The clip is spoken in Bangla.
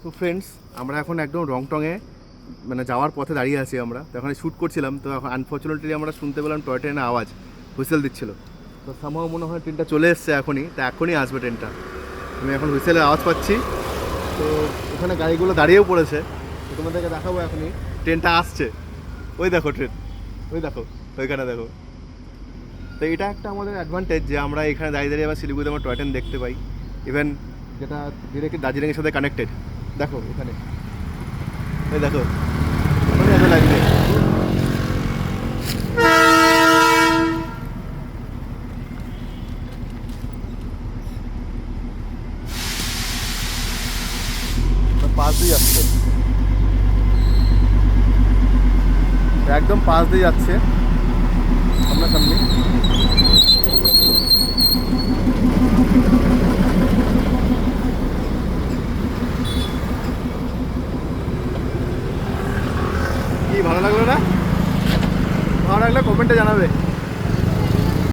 তো ফ্রেন্ডস, আমরা এখন একদম রংটংয়ে মানে যাওয়ার পথে দাঁড়িয়ে আছি। আমরা তো এখানে শ্যুট করছিলাম, তো এখন আনফর্চুনেটলি আমরা শুনতে পেলাম টয় ট্রেনের আওয়াজ, হুইসেল দিচ্ছিল। তো সামহাও মনে হয় ট্রেনটা চলে এসছে এখনই, তো এখনই আসবে ট্রেনটা। আমি এখন হুইসেলের আওয়াজ পাচ্ছি। তো ওখানে গাড়িগুলো দাঁড়িয়েও পড়েছে, তো তোমাদেরকে দেখাবো এখনই ট্রেনটা আসছে। ওই দেখো ট্রেন, ওই দেখো, ওইখানে দেখো। তো এটা একটা আমাদের অ্যাডভান্টেজ যে আমরা এখানে দাঁড়িয়ে দাঁড়িয়ে আবার শিলিগুড়িতে আমরা টয় ট্রেন দেখতে পাই, ইভেন যেটা ডিরেক্টলি দার্জিলিংয়ের সাথে কানেক্টেড। দেখো এখানে, এই দেখো, এত লাগবে। পাশ দিয়ে যাচ্ছে, একদম পাশ দিয়ে যাচ্ছে সামনাসামনি। কি ভালো লাগলো না? ভালো লাগলে কমেন্টে জানাবে।